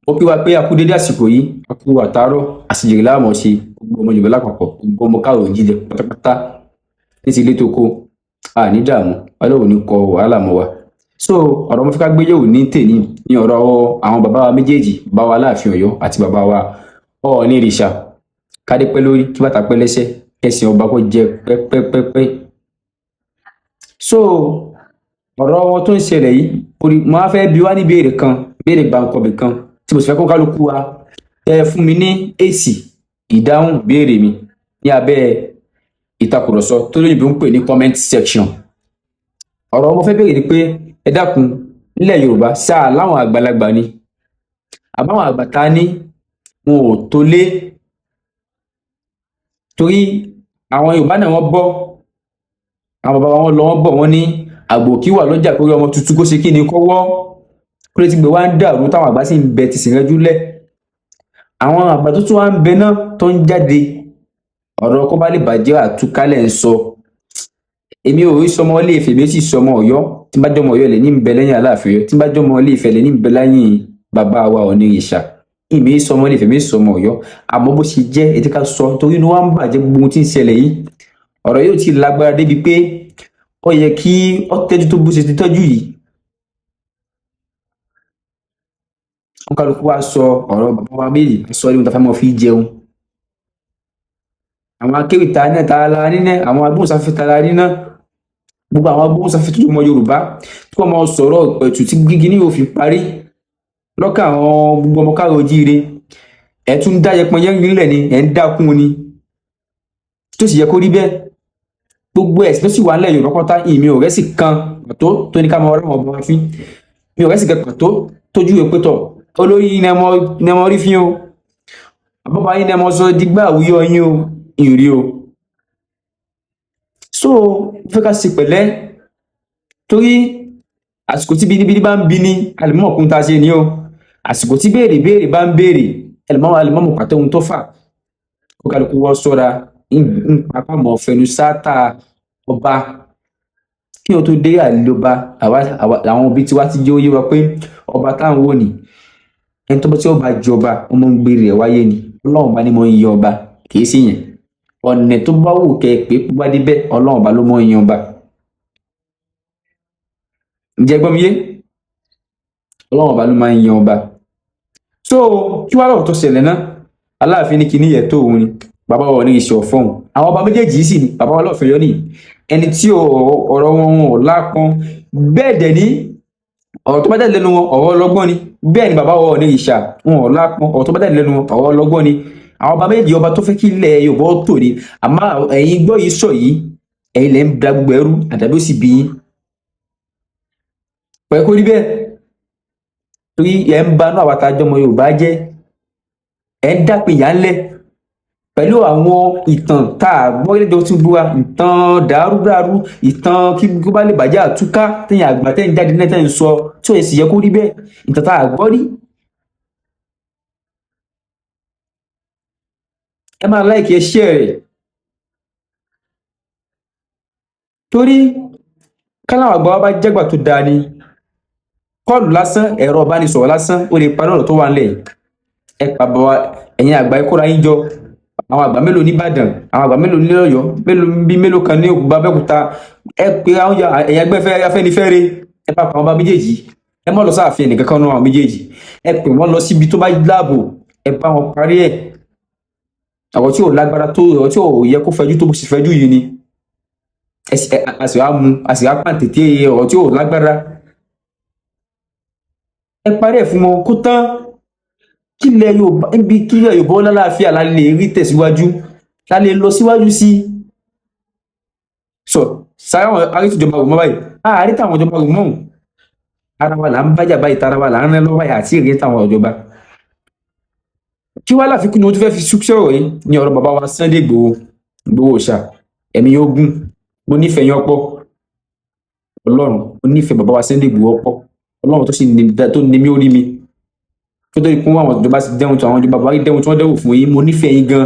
Ó kí wa pé a kú dédé àsìkò yìí, a kú àtàárọ̀, àsìjèrè la máa ṣe, gbogbo ọmọ Yorùbá lápapọ̀, gbogbo ọmọ káàárọ̀ oòjíire pátápátá ní tilé tóko, a ní dààmú, Ọlọ́run ò ní kọ wàhálà mọ́ wa. So ọ̀rọ̀ mo fẹ́ ká gbé yẹ̀wò ní tèní ní ọ̀rọ̀ àwọn bàbá wa méjèèjì, bàbá wa Aláàfin Ọ̀yọ́ àti bàbá wa Ọọ̀ni ìrìṣà. Kádé pẹ́ lórí, kí bàtà pẹ́ lẹ́sẹ̀, kẹ́sìn ọba kó jẹ pẹ́pẹ́pẹ́pẹ́. So ọ̀rọ̀ wọn tó ń ṣẹlẹ̀ yìí, mo á fẹ́ bi wá ní ìbéèrè kan, ìbéèrè gbàǹkọ̀bì kan tí mo sì fẹ́ kó kálukú wa fún mi ní èsì ìdáhùn ìbéèrè mi ní abẹ́ ìtàkùrọ̀sọ tó lóyìnbó ń pè ní comment section. Ọ̀rọ̀ mo fẹ́ béèrè ni pé ẹ dákun, nílẹ̀ Yorùbá sáà láwọn àgbàlagbà ni àbáwọn àgbà tá ní wọn ò tó lé, torí àwọn Yorùbá náà wọ́n bọ́, àwọn bàbá wọn lọ wọ́n bọ̀ wọ́n ní àgbò kí wà lọ́jà kórí ọmọ tuntun kó ṣe kí ni kó wọ́, kó lè ti gbé wá ń dàrú táwọn àgbà sì ń bẹ ti sì rẹ́jú lẹ̀. Àwọn àgbà tó tún wá ń bẹ náà tó ń jáde, ọ̀rọ̀ kó bá lè bàjẹ́ àtúkálẹ̀ ń sọ. Èmi ò rí sọmọ Ilé Ifẹ̀, èmi sì sọmọ Ọ̀yọ́, tí n bá jọmọ Ọ̀yọ́ lẹ̀ ní ń bẹ lẹ́yìn Aláàfin Ọ̀yọ́, tí n bá jọmọ Ilé Ifẹ̀ lẹ̀ ní ń bẹ lẹ́yìn bàbá wa Ọọ̀ni ìrìṣà. Èmi sọmọ Ilé Ifẹ̀, èmi sọmọ Ọ̀yọ́, àmọ́ bó ṣe jẹ́ ẹ jẹ́ ká sọ, torí inú wa ń bàjẹ́ gbogbo ohun tí ń ṣẹlẹ̀ yìí. Ọ̀rọ̀ yóò ti lágbára débi pé ó yẹ kí ó tẹ́jú tó bó ṣe ti tọ́jú yìí. Wọ́n kálukú wá sọ ọ̀rọ̀ bàbá wa méjì, sọ ní ohun tá fẹ́ mọ́ fi jẹun. Àwọn akéwì ta náà ta la ní náà, àwọn agbóhùnsáfẹ́fẹ́ ta la ní náà, gbogbo àwọn agbóhùnsáfẹ́fẹ́ tó mọ Yorùbá tí wọ́n mọ sọ̀rọ̀ pẹ̀tù tí gígí ní òfin parí lọ́kàn àwọn gbogbo ọmọ káàárọ̀ oòjíire. Ẹ̀ tún dá yẹpọn yẹn nílẹ̀ ni, ẹ̀ ń dákún ni, tó sì yẹ kó rí bẹ́ẹ̀. Gbogbo ẹ̀sìn tó sì wà nílẹ̀ Yorùbá pátá, ìmí ò rẹ́sì kan pàtó tó ní ká mọ ọ̀rọ̀ ọmọ wa fín, mi ò rẹ́sì kan pàtó tójú ìwé pétọ̀ olórí yín ni ẹ mọ rí fín o, àbọ̀bá yín ni ẹ mọ sọ dígbà àwùyọ yín o, ìrì o. So mo fẹ́ ká ṣe pẹ̀lẹ́, torí àsìkò tí bínibíní bá ń bini àlùmọ́ ọ̀kun tá a ṣe ni o, àsìkò tí béèrè bá ń béèrè àlùmọ́ pàtó ohun tó fà, kó kálukú wọ́ sọ́ra ń papá mọ́ fẹnu sáátà ọba. Kí o tó dé àlọ́ba, àwọn òbí tiwa ti jẹ́ ó yé wa pé ọba táwọn wò ní ẹni tó bá tí ó bá jọba ọmọ ń gbé rẹ̀ wáyé ni, Ọlọ́run bá ní mọ́ ń yẹ ọba, kì í sí yẹn. Ọ̀nà tó bá wù kẹ́ pé kó bá dé bẹ́ẹ̀, Ọlọ́run bá ló mọ́ ń yan ọba. Ǹjẹ́ gbọ́ mi yé? Ọlọ́run bá ló máa ń yan ọba. So kí wá lọ́rọ̀ tó ṣẹlẹ̀ náà, Aláàfin ní kíní yẹ tó òun ni, bàbá wa ní ìṣe ọ̀fọ́hùn. Àwọn ọba méjèèjì sì ni bàbá wa Aláàfin Ọ̀yọ́ ni ẹni tí ọ̀rọ̀ wọn ò lápọn, bẹ́ẹ̀ dẹ̀ ní ọ̀rọ̀ tó bá jáde lẹ́nu wọn ọ̀rọ̀ ọlọ́gbọ́n ni. Bẹ́ẹ̀ ni bàbá wa Ọọ̀ni ìrìṣà wọn ò lápọn, ọ̀rọ̀ tó bá jáde lẹ́nu wọn ọ̀rọ̀ ọlọ́gbọ́n ni. Àwọn ọba méjì ọba tó fẹ́ kí ilẹ̀ Yorùbá ó tò ní, àmọ́ ẹ̀yin gbọ́ yìí sọ yìí, ẹ̀yin lẹ́ ń da gbogbo ẹrú, àdàbí ó sì bí yín. Pẹ̀lú kó rí bẹ́ẹ̀, torí ẹ̀ ń banú àwọn àtàjọ ọmọ Yorùbá jẹ́, ẹ̀ ń dápè yà ńlẹ̀ pẹ̀lú àwọn ìtàn tá a gbọ́ lẹ́jọ́ tí gbogbo wa, ìtàn dàrúdàrú, ìtàn kí gbogbo bá lè bàjẹ́ àtúká tẹ̀yìn àgbà tẹ̀yìn jáde náà tẹ̀yìn sọ tí ò yẹ sì yẹ kó rí bẹ́ẹ̀, ìtàn tá a gbọ́ rí. Ẹ máa láìkì ẹ share rẹ̀, torí káláwọn àgbà wa bá jẹ́gbà tó dáa ni, kọ́ọ̀lù lásán, ẹ̀rọ ìbánisọ̀rọ̀ lásán ó lè parí ọ̀rọ̀ tó wà nílẹ̀. Ẹ pàbọ̀ ẹ̀yin àgbà ẹ kóra yín jọ, àwọn àgbà mélòó ní Ìbàdàn, àwọn àgbà mélòó ní Ọ̀yọ́, mélòó kan ní Ògùnbà Abẹ́òkúta, ẹ pé ẹ̀yin ẹgbẹ́ Afẹ́nifẹ́re, ẹ bá pa àwọn ọba méjèèjì, ẹ mọ́ lọ sáàfin ẹnìkan kan náà àwọn méjèèjì, ẹ pè wọ́n lọ síbi tó bá láàbò, ẹ bá wọn parí ẹ̀. Àwọn tí ò lágbára tó, ọ̀rọ̀ tí ò yẹ kó fẹjú tó bó sì fẹjú yìí ni, a sì wá pàǹtètè ọ̀rọ̀ tí ò lágbára. Ẹ parí ẹ̀ fún wọn kó tán, kí ilẹ̀ Yorùbá ó lálàáfíà, la lè rí tẹ̀síwájú, la lè lọ síwájú sí. Sọ sáré àwọn arítìjọba rò mọ́ báyìí, àárí táwọn ìjọba rò mọ́ òun, ara wa là ń bájà báyìí, tara wa là ń rán lọ́wọ́ báyìí àti ìrìn táwọn ìjọba. Kí wá láfikún ni wọ́n tún fẹ́ fi sọ̀rọ̀ yìí ní ọ̀rọ̀ bàbá wa Sunday Igboho Òòṣà, ẹ̀mí yóò gùn, mo nífẹ̀ẹ́ yín ọ̀pọ̀, Ọlọ́run mo nífẹ̀ẹ́ bàbá wa Sunday Igboho ọ̀pọ̀, Ọlọ́run tó ní mí ó rí mi, tó tó ikú àwọn ìjọba ti dẹ́hùn tó àwọn ìjọba bàbá dẹ́hùn tí wọ́n dẹ́hùn fún yín, mo nífẹ̀ẹ́ yín gan.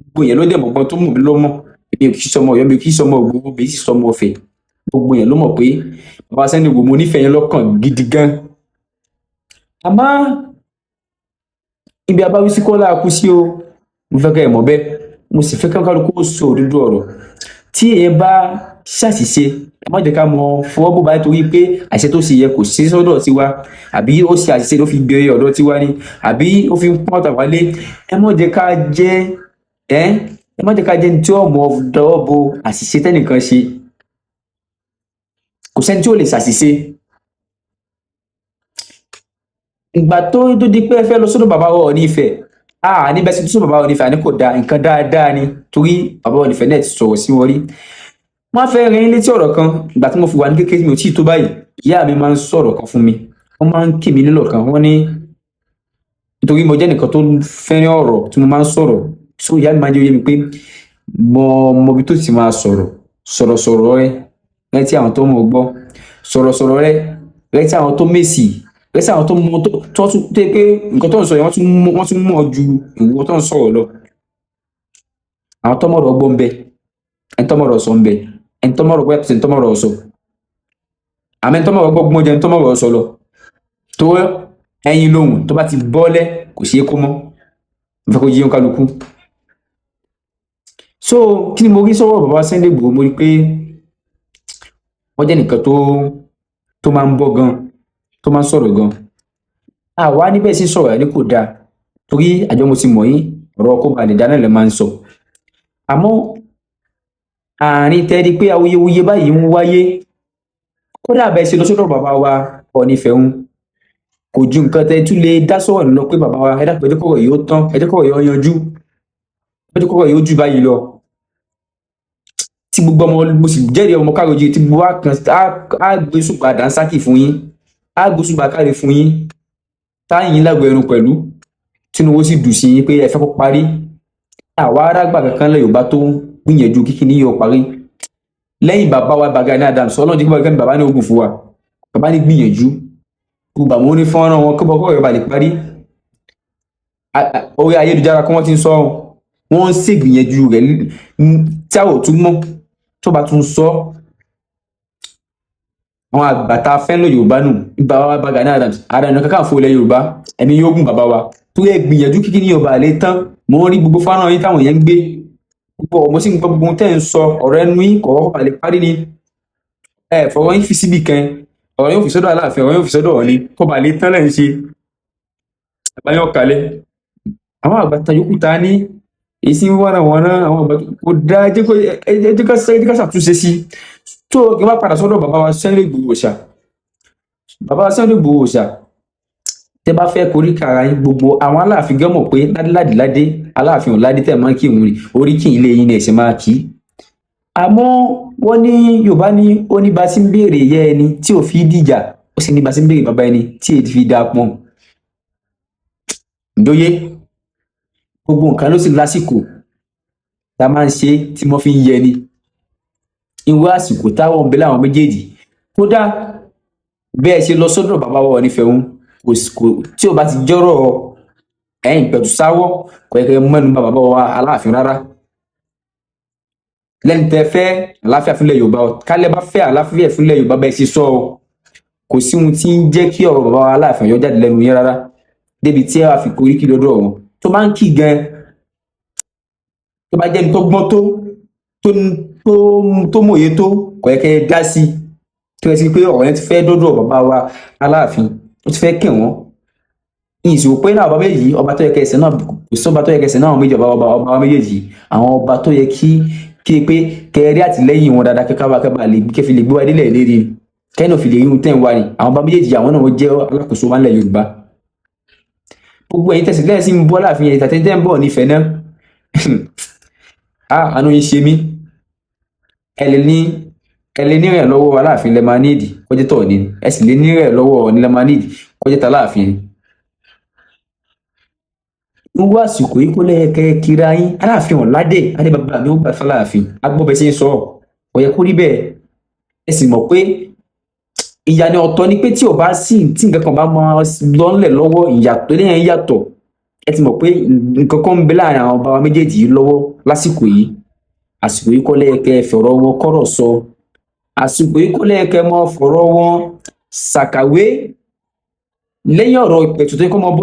Gbogbo yẹn ló dẹ̀ mọ̀gbọ́n tó mọ̀ mí lọ́mọ, èmi ò kì í sọmọ Ọ̀yọ́, mi ò kì í sọmọ Ògbómọ, mi ò sì sọmọ Ọ̀fẹ̀. Gbogbo yẹn ló mọ̀ pé bàbá Sunday Igboho mo nífẹ̀ẹ́ yín lọ́kàn gidi gan. Àmọ́ ibi abáwí sí kọ́ láà kú sí o, mo fẹ́ kẹ́ ẹ mọ̀ bẹ́ẹ̀, mo sì fẹ́ kí kálukú ó sọ òdodo ọ̀rọ̀. Tí èèyàn bá ṣàṣìṣe, ẹ má jẹ́ ká mọ fọwọ́ bò bá torí pé àṣìṣe tó ṣe yẹ kò sí sọ́dọ̀ tiwa, àbí ó ṣe àṣìṣe ló fi gbé ọ̀dọ̀ tiwa ni, àbí ó fi ń pọ́n ọ̀tà wálé. Ẹ má jẹ́ ká jẹ́ ẹ má jẹ́ ká jẹ́ ní tí ó mọ dọwọ́ bo àṣìṣe tẹ́nìkan ṣe. Kò sẹ́ni tí ò lè ṣàṣìṣe. Ìgbà tó di pé ẹ fẹ́ lọ sọ́dọ̀ bàbá wa Ọọ̀ni Ifẹ̀, níbẹ̀ sí tó sọ́dọ̀ bàbá wa Ọọ̀ni Ifẹ̀ àní kò da nǹkan dáadáa ni, torí bàbá Ọọ̀ni Ifẹ̀ náà ti sọ̀rọ̀ sí wọn rí. Wọ́n á fẹ́ rán yín létí ọ̀rọ̀ kan. Ìgbà tí mo fi wà ní kékeré mi ò tí ì tó báyìí, ìyá mi máa ń sọ̀rọ̀ kan fún mi. Wọ́n máa ń kì mí nílọ̀ kan. Wọ́n ní nítorí mo jẹ́ ẹnìkan tó fẹ́ràn ọ̀rọ̀ tí mo máa ń sọ̀rọ̀. So ìyá mi máa ń jẹ́ ó yé mi pé mọ ibi tó ti máa sọ̀rọ̀. Sọ̀rọ̀sọ̀rọ̀ rẹ rántí àwọn tó mọ̀ gbọ́. Sọ̀rọ̀sọ̀rọ̀ rẹ rántí àwọn tó mèsì. Rántí àwọn tó mọ tó tún pé nǹkan tó ń sọ yẹn wọ́n tún mọ̀ ju ìwọ tó ń sọ̀rọ̀ lọ. Àwọn tó mọ̀rọ̀ gbọ́ ń bẹ, ẹni tó mọ̀rọ̀ sọ ń bẹ, ẹni tó mọ̀rọ̀ gbọ́ yàtọ̀ sí ẹni tó mọ̀rọ̀ sọ. Àmọ́ ẹni tó mọ̀rọ̀ gbọ́ gbọ́n jẹ́ ẹni tó mọ̀rọ̀ sọ lọ. Tó ẹyin lóhùn tó bá ti bọ́lẹ̀ kò ṣeé kó mọ́. Mo fẹ́ kó yé kálukú. So kí ni mo rí sọ́wọ́ bàbá Sunday Igboho? Mo rí pé wọ́n jẹ́ nìkan tó máa ń bọ́ gan, tó máa ń sọ̀rọ̀ gan. Àwa níbẹ̀ sí sọ̀rọ̀ ní kò dáa, torí àjọ mo ti mọ̀ yín, ọ̀rọ̀ kó ba lè dáná lẹ máa ń sọ. Àmọ́ àárín tẹ́ rí pé awuyewuye báyìí ń wáyé. Kódà bẹ́ẹ̀ ṣe lọ sọ́dọ̀ bàbá wa Ọọ̀ni Ifẹ̀ ń kò ju nǹkan tẹ́ tún lè dá sọ̀rọ̀ lọ pé bàbá wa ẹ dákun ẹ jẹ́ kọ́rọ̀ yìí ó tán, ẹ jẹ́ kọ́rọ̀ yìí ó yanjú, ẹ jẹ́ kọ́rọ̀ yìí ó jù báyìí lọ. Tí gbogbo ọmọ mo sì jẹ́rìí ọmọ Káàárọ̀-o-jíire tí gbogbo wa kan á gbé ṣùgbọ́n àdáńsákì fún yín, á gbé ṣùgbọ́n àkáre fún yín, táyìn lágbo ẹnu pẹ̀lú, tínú owó sì dùn sí yín pé ẹ fẹ́ kó parí. Àwa arágbà kankan lẹ̀ Yorùbá tó ń gbìyànjú kíkiní yóò parí. Lẹ́yìn bàbá wa Gani Adams, Ọlọ́run jẹ́ kí bàbá ní ogun fún wa. Bàbá ní gbìyànjú. Gbogbo àwọn onífọ́nrán wọn kó bọ́kọ́ rẹ̀ bá lè parí. Orí ayélujára kí wọ́n ti ń sọ wọ́n ń ṣègbìyànjú rẹ̀ tí a ò tún mọ̀ tó bá tún sọ. Àwọn àgbà tá a fẹ́ lọ Yorùbá nù bàbá wa Gani Adams, Ààrẹ Ọ̀nà Kakanfò ilẹ̀ Yorùbá, ẹ̀mí yóò gùn bàbá wa. Torí ẹ gbìyànjú kíkiní yóò bá lè tán. Mo ń rí gbogbo fọ́nrán yín táwọn èèyàn ń gbé. Mo sì ń gbọ́ gbogbo tẹ́ ń sọ ọ̀rọ̀ ẹnu yín kọ̀ọ̀kọ̀ bá lè parí ni. Ẹ fọwọ́ yín fi síbi kan, ọ̀rọ̀ yóò fi sọ́dọ̀ Aláàfin, ọ̀rọ̀ yóò fi sọ́dọ̀ Ọọ̀ni kó bá lè tán lẹ́ ń ṣe. Àgbáyé ọ̀kalẹ̀. Àwọn àgbàtà yòókù ta ní èsì wọ́nàwọ́nà àwọn àgbà kò dá ẹjẹ́ ká ṣàtúnṣe sí. Tó kí n bá padà sọ́dọ̀ bàbá wa Sunday Igboho Òòṣà. Bàbá wa Sunday Igboho Òòṣà, tẹ́ bá fẹ́ korí kara yín gbogbo àwọn Aláàfin gan mọ̀ pé ládé Aláàfin ò ládé tẹ̀ máa ń kí ìwúrin orí kí ilé yín ní ẹ̀sìn máa kí. Àmọ́ wọ́n ní Yorùbá ní oníbà tí ń béèrè ìyá ẹni tí ò fi dìjà, ó sì níbà tí ń béèrè bàbá ẹni tí èdè fi dá pọ́n. Ǹdóyé gbogbo nǹkan ló sì lásìkò tá a máa ń ṣe tí wọ́n fi ń yẹ ni. Irú àsìkò táwọn ń bẹ láwọn méjèèjì. Kódà bẹ́ẹ̀ ṣe lọ sọ́dọ̀ bàbá wa Ọọ̀ni Ifẹ̀ tí ò bá ti jọ́rọ̀ pẹ̀tù sáwọ́ kò yẹ kẹ́ mẹ́nu bà bàbá wa Aláàfin rárá. Lẹ́ni tẹ́ fẹ́ àlàáfíà fúnlẹ̀ Yorùbá, kálẹ̀ bá fẹ́ àlàáfíà fúnlẹ̀ Yorùbá bẹ́ẹ̀ ṣe sọ kò sí ohun tí ń jẹ́ kí ọ̀rọ̀ bàbá wa Aláàfin yọ jáde lẹ́nu yín rárá, débi tí ẹ wá fi korí kí lọ́dọ̀ wọn tó máa ń kí gan. Tó bá jẹ́ ẹni tó gbọ́n tó mòye tó kò yẹ kẹ́ dá sí, tó yẹ sí pé ọ̀rọ̀ yẹn ti fẹ́ dọ́dọ̀ bàbá wa Aláàfin, ó ti fẹ́ kẹ̀ wọ́n. Ìṣòro pé náà ọba méjì, ọba tó yẹ kẹsẹ̀ náà kò sí ọba tó yẹ kẹsẹ̀ náà àwọn méjì ọba méjèèjì, àwọn ọba tó yẹ kí pé kẹrí àtìlẹ́yìn wọn dáadáa kẹ́kọ̀ọ́ lè kẹfì lè gbé wa délẹ̀ lérí kẹ́yìn òfin lè rí ohun tẹ́ ń wá ni. Àwọn ọba méjèèjì àwọn náà jẹ́ alákòóso wa nílẹ̀ Yorùbá. Gbogbo ẹ̀yin tẹ̀sí lẹ́yìn sí ń bọ́ Aláàfin yẹn tàtẹ́ tẹ́ ń bọ̀ nífẹ̀ẹ́ náà. Àánú yín ṣe mí. Ẹ lè ní rẹ̀ lọ́wọ́ Aláàfin lẹ́ máa níìdì kọjá tọ̀ ni, ẹ sì lè ní rẹ̀ lọ́wọ́ Ọọ̀ni lẹ́ máa níìdì kọjá tà Aláàfin. Irú àsìkò yìí kó lẹ́yẹ kẹ́ kíra yín Aláàfin ọ̀ládé adébàbà mi ó gbà f'Aláàfin agbọ́bẹ̀ sí ń sọ kò yẹ kó rí bẹ́ẹ̀. Ẹ sì mọ̀ pé ìyà ni ọ̀tọ̀ ni pé tí ò bá sí tí nǹkan kan bá máa lọ́nlẹ̀ lọ́wọ́ ìyàtọ̀ lẹ́yìn yàtọ̀. Ẹ ti mọ̀ pé nǹkan kan ń bẹ láàrin àwọn ọba wa méjèèjì yìí lọ́wọ́ lásìkò yìí. Àsìkò yìí kó lẹ́yẹ kẹ́ fọ̀rọ̀ wọn kọ́rọ̀ sọ. Àsìkò yìí kó lẹ́yẹ kẹ́ mọ́ fọ̀rọ̀ wọn ṣàkàwé lẹ́yìn ọ̀rọ̀ ìpẹ̀tù tó kọ́ mọ́ bọ́